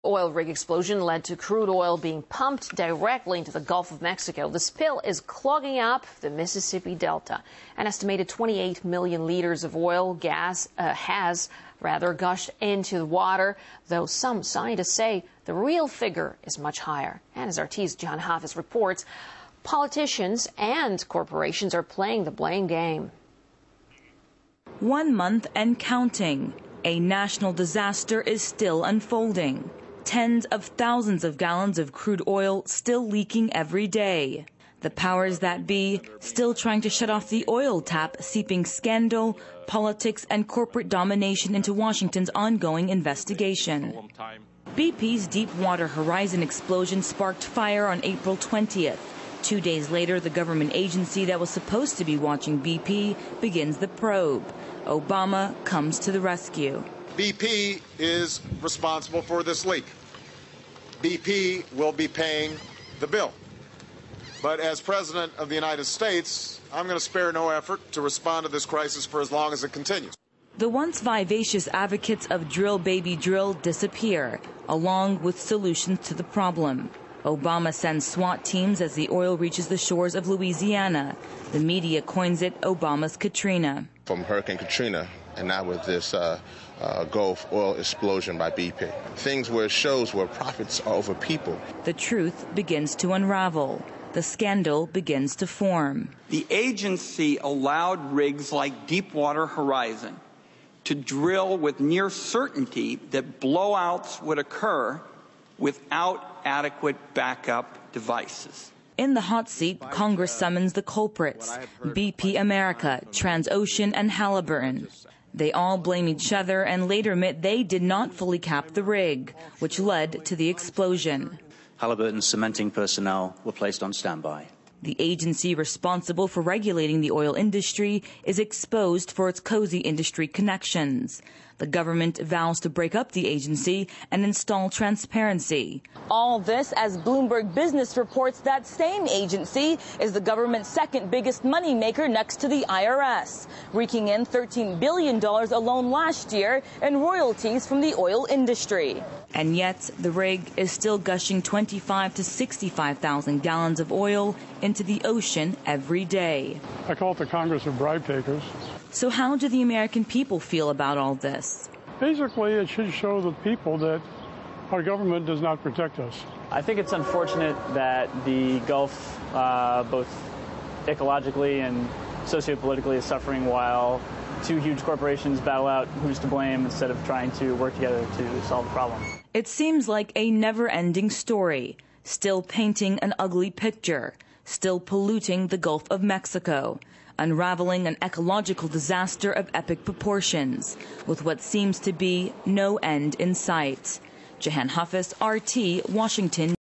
Oil rig explosion led to crude oil being pumped directly into the Gulf of Mexico. The spill is clogging up the Mississippi Delta. An estimated 28 million liters of oil has gushed into the water, though some scientists say the real figure is much higher. And as RT's John Haffis reports, politicians and corporations are playing the blame game. 1 month and counting. A national disaster is still unfolding. Tens of thousands of gallons of crude oil still leaking every day. The powers that be still trying to shut off the oil tap, seeping scandal, politics, and corporate domination into Washington's ongoing investigation. BP's Deepwater Horizon explosion sparked fire on April 20th. 2 days later, the government agency that was supposed to be watching BP begins the probe. Obama comes to the rescue. BP is responsible for this leak. BP will be paying the bill. But as President of the United States, I'm going to spare no effort to respond to this crisis for as long as it continues. The once vivacious advocates of drill baby drill disappear, along with solutions to the problem. Obama sends SWAT teams as the oil reaches the shores of Louisiana. The media coins it Obama's Katrina. From Hurricane Katrina, and now with this Gulf oil explosion by BP. Things where it shows where profits are over people. The truth begins to unravel. The scandal begins to form. The agency allowed rigs like Deepwater Horizon to drill with near certainty that blowouts would occur without adequate backup devices. In the hot seat, Congress summons the culprits, BP America, Transocean, and Halliburton. They all blame each other and later admit they did not fully cap the rig, which led to the explosion. Halliburton's cementing personnel were placed on standby. The agency responsible for regulating the oil industry is exposed for its cozy industry connections. The government vows to break up the agency and install transparency. All this as Bloomberg Business reports that same agency is the government's second biggest moneymaker next to the IRS, raking in $13 billion alone last year in royalties from the oil industry. And yet the rig is still gushing 25 to 65,000 gallons of oil into the ocean every day. I call it the Congress of bribe takers. So how do the American people feel about all this? Basically, it should show the people that our government does not protect us. I think it's unfortunate that the Gulf, both ecologically and sociopolitically, is suffering while two huge corporations battle out who's to blame instead of trying to work together to solve the problem. It seems like a never-ending story, still painting an ugly picture, still polluting the Gulf of Mexico, unraveling an ecological disaster of epic proportions, with what seems to be no end in sight. Jahan Haffis, RT, Washington.